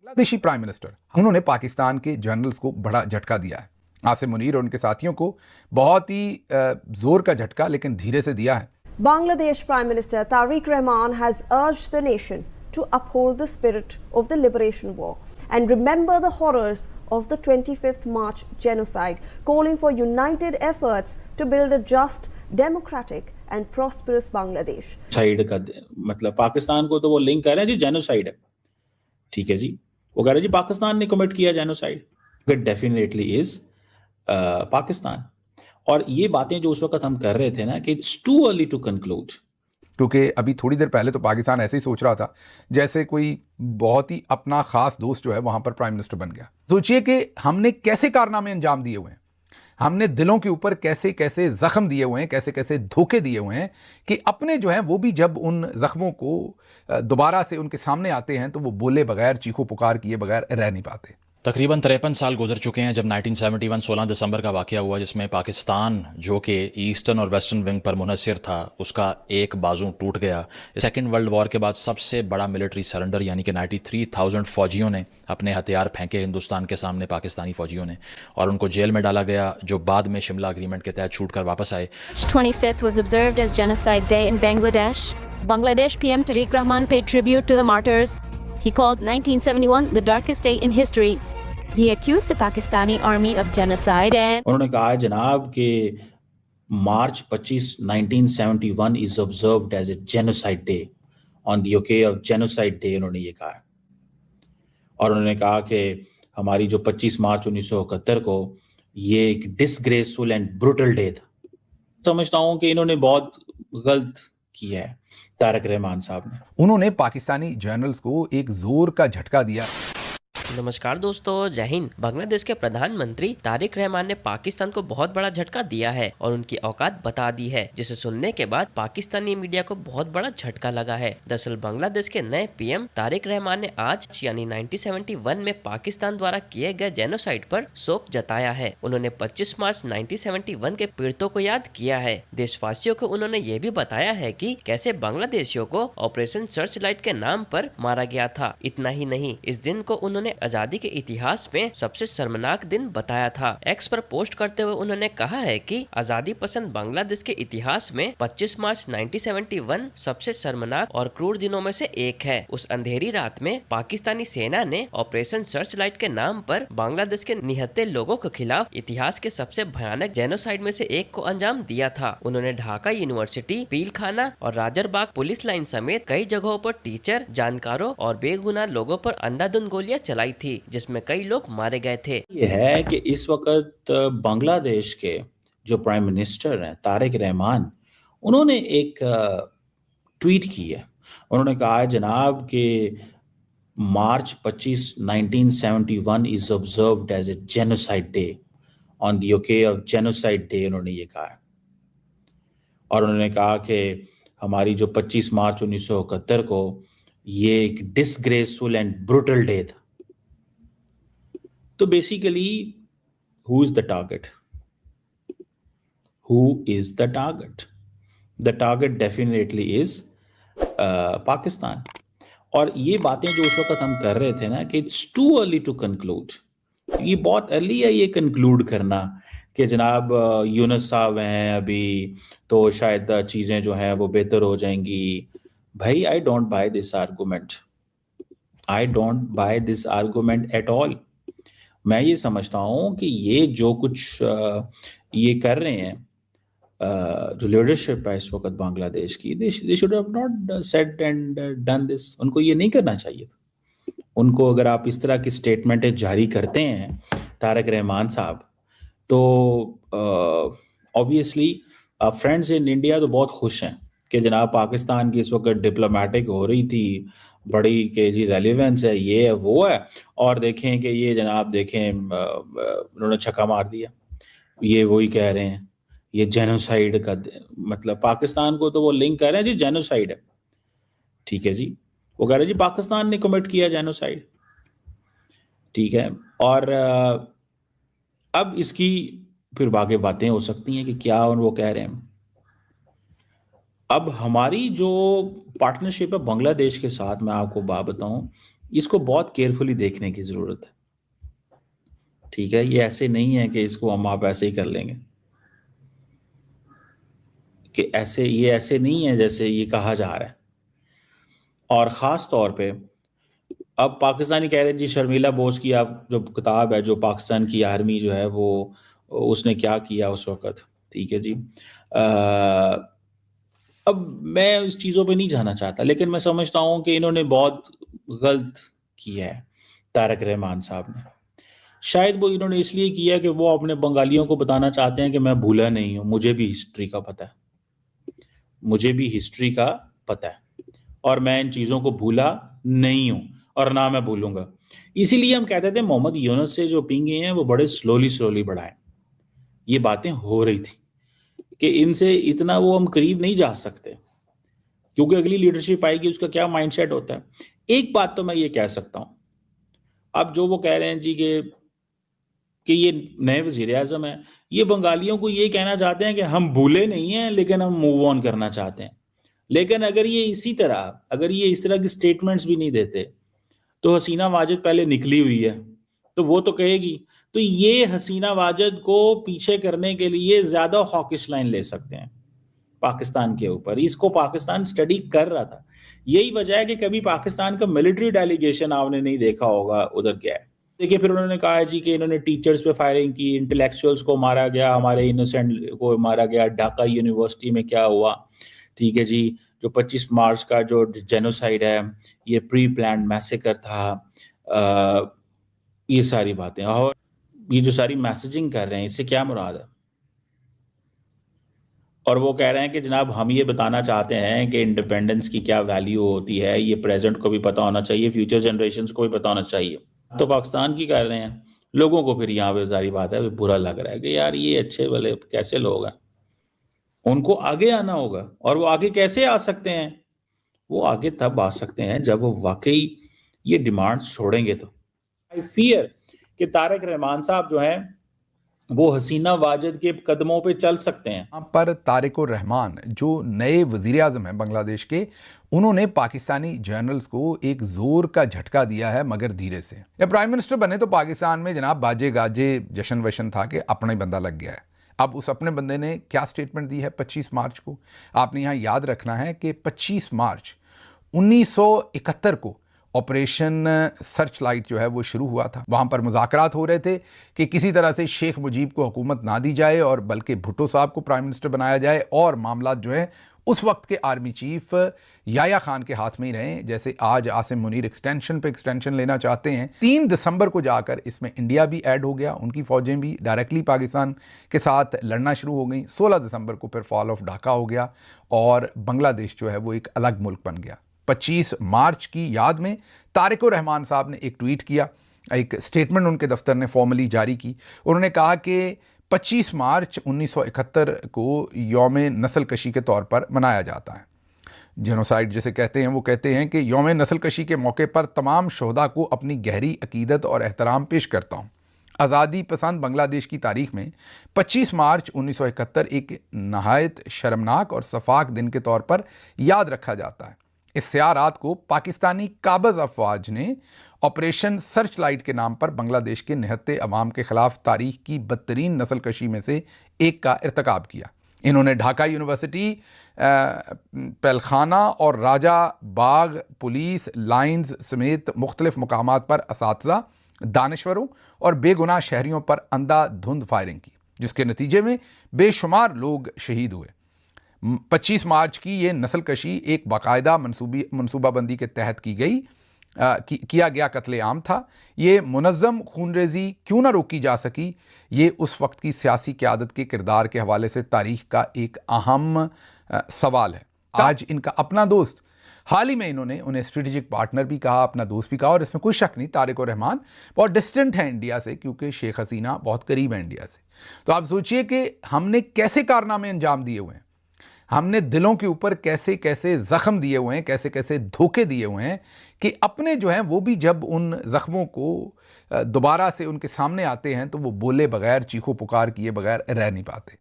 Bangladeshi prime minister उन्होंने पाकिस्तान के journals को बड़ा झटका दिया है। आसिम मुनीर और उनके साथियों को बहुत ही जोर का झटका लेकिन धीरे से दिया है। Bangladesh Prime Minister Tariq Rahman has urged the nation to uphold the spirit of the liberation war and remember the horrors of the 25th March genocide, calling for united efforts to build a just, democratic and prosperous Bangladesh. Side का मतलब पाकिस्तान को तो वो link कर रहे हैं जी genocide है, ठीक है जी। वो कह रहे हैं जी पाकिस्तान ने कमिट किया genocide, it definitely is Pakistan. और ये बातें जो उस वक्त हम कर रहे थे ना कि it's too early to conclude, क्योंकि अभी थोड़ी देर पहले तो पाकिस्तान ऐसे ही सोच रहा था जैसे कोई बहुत ही अपना खास दोस्त जो है वहां पर प्राइम मिनिस्टर बन गया। सोचिए कि हमने कैसे कारनामे अंजाम दिए हुए हैं, हमने दिलों के ऊपर कैसे कैसे जख्म दिए हुए हैं, कैसे कैसे धोखे दिए हुए हैं कि अपने जो हैं वो भी जब उन जख्मों को दोबारा से उनके सामने आते हैं तो वो बोले बगैर, चीखो पुकार किए बगैर रह नहीं पाते। तकरीबन 53 साल गुजर चुके हैं जब 1971 16 दिसंबर का वाक़या हुआ, जिसमें पाकिस्तान जो कि ईस्टर्न और वेस्टर्न विंग पर मुनहसर था उसका एक बाजू टूट गया। सेकेंड वर्ल्ड वॉर के बाद सबसे बड़ा मिलिट्री सरेंडर यानी कि 93,000 फ़ौजियों ने अपने हथियार फेंके हिंदुस्तान के सामने, पाकिस्तानी फ़ौजियों ने, और उनको जेल में डाला गया जो बाद में शिमला एग्रीमेंट के तहत छूट कर वापस आए। 25th was observed as Genocide Day in Bangladesh. Bangladesh PM Tariq Rahman paid tribute to the martyrs. He called 1971 the darkest day in history. He accused the Pakistani army of genocide and उन्होंने कहा जनाब कि March 25 1971 is observed as a genocide day, on the okay of genocide day उन्होंने ये कहा। और उन्होंने कहा कि हमारी जो 25 मार्च 1971 को ये एक डिसग्रेसफुल एंड ब्रूटल डे था। समझता हूं कि इन्होंने बहुत गलत किया है तारिक रहमान साहब ने। उन्होंने पाकिस्तानी जर्नल्स को एक जोर का झटका दिया। नमस्कार दोस्तों, जय हिंद। बांग्लादेश के प्रधानमंत्री तारिक रहमान ने पाकिस्तान को बहुत बड़ा झटका दिया है और उनकी औकात बता दी है, जिसे सुनने के बाद पाकिस्तानी मीडिया को बहुत बड़ा झटका लगा है। दरअसल बांग्लादेश के नए पीएम तारिक रहमान ने आज यानी 1971 में पाकिस्तान द्वारा किए गए जेनोसाइड पर शोक जताया है। उन्होंने 25 मार्च 1971 के पीड़ितों को याद किया है। देशवासियों को उन्होंने ये भी बताया है कि कैसे बांग्लादेशियों को ऑपरेशन सर्च लाइट के नाम पर मारा गया था। इतना ही नहीं, इस दिन को उन्होंने आजादी के इतिहास में सबसे शर्मनाक दिन बताया था। एक्स पर पोस्ट करते हुए उन्होंने कहा है कि आजादी पसंद बांग्लादेश के इतिहास में 25 मार्च 1971 सबसे शर्मनाक और क्रूर दिनों में से एक है। उस अंधेरी रात में पाकिस्तानी सेना ने ऑपरेशन सर्च लाइट के नाम पर बांग्लादेश के निहत्थे लोगों के खिलाफ इतिहास के सबसे भयानक जेनोसाइड में से एक को अंजाम दिया था। उन्होंने ढाका यूनिवर्सिटी, पीलखाना और राजरबाग पुलिस लाइन समेत कई जगहों पर टीचर, जानकारों और बेगुनाह लोगों पर अंधाधुंध गोलियां चलाई थी, जिसमें कई लोग मारे गए थे। ये है कि इस वक्त बांग्लादेश के जो प्राइम मिनिस्टर हैं तारिक रहमान, उन्होंने एक ट्वीट की है। उन्होंने कहा है जनाब कि March 25 1971 is observed as a genocide day, on the okay of genocide day उन्होंने ये कहा है। और उन्होंने कहा कि हमारी जो 25 मार्च 1971 को ये एक डिसग्रेसफुल एंड ब्रूटल डे था। तो basically who is the target? Who is the target? The target definitely is Pakistan. और ये बातें जो उस वक्त हम कर रहे थे ना कि it's too early to conclude, ये बहुत अर्ली है ये कंक्लूड करना कि जनाब यूनुस साहब हैं अभी तो शायद चीज़ें जो हैं वो बेहतर हो जाएंगी। भाई I don't by this argument, I don't by this argument at all. मैं ये समझता हूँ कि ये जो कुछ ये कर रहे हैं, जो लीडरशिप है इस वक्त बांग्लादेश की, they should have not said and done this. उनको ये नहीं करना चाहिए था। उनको अगर आप इस तरह की स्टेटमेंटें जारी करते हैं तारिक रहमान साहब, तो ऑब्वियसली फ्रेंड्स इन इंडिया तो बहुत खुश हैं कि जनाब पाकिस्तान की इस वक्त डिप्लोमेटिक हो रही थी बड़ी के जी रेलिवेंस है, ये है वो है, और देखें कि ये जनाब देखें उन्होंने छक्का मार दिया। ये वही कह रहे हैं ये जेनोसाइड का मतलब पाकिस्तान को तो वो लिंक कर रहे हैं जी जेनोसाइड है, ठीक है जी। वो कह रहे हैं जी पाकिस्तान ने कमिट किया जेनोसाइड, ठीक है। और अब इसकी फिर आगे बातें हो सकती हैं कि क्या वो कह रहे हैं। अब हमारी जो पार्टनरशिप है बांग्लादेश के साथ, मैं आपको बात बताऊं इसको बहुत केयरफुली देखने की जरूरत है। ठीक है, ये ऐसे नहीं है कि इसको हम आप ऐसे ही कर लेंगे, कि ये ऐसे नहीं है जैसे ये कहा जा रहा है। और ख़ास तौर पे अब पाकिस्तानी कह रहे हैं जी, शर्मिला बोस की आप जो किताब है, जो पाकिस्तान की आर्मी जो है वो उसने क्या किया उस वक़्त, ठीक है जी। अब मैं उस चीज़ों पे नहीं जाना चाहता, लेकिन मैं समझता हूँ कि इन्होंने बहुत गलत किया है तारक रहमान साहब ने। शायद वो इन्होंने इसलिए किया कि वो अपने बंगालियों को बताना चाहते हैं कि मैं भूला नहीं हूँ, मुझे भी हिस्ट्री का पता है, मुझे भी हिस्ट्री का पता है, और मैं इन चीज़ों को भूला नहीं हूँ और ना मैं भूलूंगा। इसीलिए हम कहते थे मोहम्मद यूनुस से जो पिंगे हैं वो बड़े स्लोली बढ़ाएं। ये बातें हो रही थी कि इनसे इतना वो हम करीब नहीं जा सकते, क्योंकि अगली लीडरशिप आएगी उसका क्या माइंडसेट होता है। एक बात तो मैं ये कह सकता हूँ, अब जो वो कह रहे हैं जी कि ये नए वजीर आज़म हैं, ये बंगालियों को ये कहना चाहते हैं कि हम भूले नहीं हैं लेकिन हम मूव ऑन करना चाहते हैं। लेकिन अगर ये इस तरह की स्टेटमेंट्स भी नहीं देते, तो हसीना वाजिद पहले निकली हुई है तो वो तो कहेगी, तो ये हसीना वाजिद को पीछे करने के लिए ज्यादा हॉकिश लाइन ले सकते हैं पाकिस्तान के ऊपर। इसको पाकिस्तान स्टडी कर रहा था, यही वजह है कि कभी पाकिस्तान का मिलिट्री डेलीगेशन आपने नहीं देखा होगा उधर क्या है। देखिए, फिर उन्होंने कहा जी कि इन्होंने टीचर्स पे फायरिंग की, इंटेलेक्चुअल्स को मारा गया, हमारे इनोसेंट को मारा गया, ढाका यूनिवर्सिटी में क्या हुआ, ठीक है जी। जो 25 मार्च का जो जेनोसाइड है, ये प्री प्लान्ड मैसेकर था, ये सारी बातें। और ये जो सारी मैसेजिंग कर रहे हैं, इससे क्या मुराद है? और वो कह रहे हैं कि जनाब हम ये बताना चाहते हैं कि इंडिपेंडेंस की क्या वैल्यू होती है, ये प्रेजेंट को भी पता होना चाहिए, फ्यूचर जनरेशंस को भी पता होना चाहिए। तो पाकिस्तान की कर रहे हैं, लोगों को फिर यहाँ पे सारी बात है बुरा लग रहा है कि यार ये अच्छे भले कैसे लोग हैं, उनको आगे आना होगा। और वो आगे कैसे आ सकते हैं? वो आगे तब आ सकते हैं जब वो वाकई ये डिमांड्स छोड़ेंगे। तो आई फियर कि तारक रहमान साहब जो हैं वो हसीना वाजिद के कदमों पे चल सकते हैं। यहाँ पर तारिक रहमान जो नए वजीर आज़म हैं बांग्लादेश के, उन्होंने पाकिस्तानी जर्नल्स को एक जोर का झटका दिया है, मगर धीरे से। जब प्राइम मिनिस्टर बने तो पाकिस्तान में जनाब बाजे गाजे जश्न वशन था कि अपना ही बंदा लग गया है। अब उस अपने बंदे ने क्या स्टेटमेंट दी है 25 मार्च को? आपने यहाँ याद रखना है कि 25 मार्च 1971 को ऑपरेशन सर्च लाइट जो है वो शुरू हुआ था। वहाँ पर मुज़ाकरात हो रहे थे कि किसी तरह से शेख मुजीब को हुकूमत ना दी जाए और बल्कि भुट्टो साहब को प्राइम मिनिस्टर बनाया जाए, और मामला जो है उस वक्त के आर्मी चीफ याया खान के हाथ में ही रहे। जैसे आज आसिम मुनीर एक्सटेंशन पे एक्सटेंशन लेना चाहते हैं, 3 दिसंबर को जाकर इसमें इंडिया भी ऐड हो गया, उनकी फौजें भी डायरेक्टली पाकिस्तान के साथ लड़ना शुरू हो गई। 16 दिसंबर को फिर फॉल ऑफ ढाका हो गया और बांग्लादेश जो है वो एक अलग मुल्क बन गया। 25 मार्च की याद में तारिक रहमान साहब ने एक ट्वीट किया, एक स्टेटमेंट उनके दफ्तर ने फॉर्मली जारी की। उन्होंने कहा कि 25 मार्च 1971 को यौम नस्ल कशी के तौर पर मनाया जाता है। जेनोसाइड जिसे कहते हैं, वो कहते हैं कि यौम नस्ल कशी के मौके पर तमाम शोहदा को अपनी गहरी अकीदत और एहतराम पेश करता हूँ। आज़ादी पसंद बांग्लादेश की तारीख में 25 मार्च 1971 एक नहायत शर्मनाक और सफाक दिन के तौर पर याद रखा जाता है। इस स्याह को पाकिस्तानी काबज़ अफवाज ने ऑपरेशन सर्च लाइट के नाम पर बांग्लादेश के निहत्ते अवाम के खिलाफ तारीख की बदतरीन नस्ल कशी में से एक का इर्तकाब किया। इन्होंने ढाका यूनिवर्सिटी, पेलखाना और राजा बाग पुलिस लाइन्स समेत मुख्तलिफ मुकामात पर असातिज़ा, दानश्वरों और बेगुनाह शहरियों पर अंधाधुंध फायरिंग की, जिसके नतीजे में बेशुमार लोग शहीद हुए। 25 मार्च की ये नस्ल कशी एक बाकायदा मनसूबाबंदी के तहत किया गया कत्ले आम था। ये मुनज़्ज़म खूनरेज़ी क्यों ना रोकी जा सकी, ये उस वक्त की सियासी क़यादत के किरदार के हवाले से तारीख़ का एक अहम सवाल है। आज इनका अपना दोस्त, हाल ही में इन्होंने उन्हें स्ट्रेटेजिक पार्टनर भी कहा, अपना दोस्त भी कहा, और इसमें कोई शक नहीं तारिक रहमान बहुत डिस्टेंट है इंडिया से, क्योंकि शेख हसीना बहुत करीब है इंडिया से। तो आप सोचिए कि हमने कैसे कारनामे अंजाम दिए हुए हैं, हमने दिलों के ऊपर कैसे कैसे ज़ख्म दिए हुए हैं, कैसे कैसे धोखे दिए हुए हैं कि अपने जो हैं वो भी जब उन ज़ख्मों को दोबारा से उनके सामने आते हैं तो वो बोले बगैर, चीखों पुकार किए बगैर रह नहीं पाते।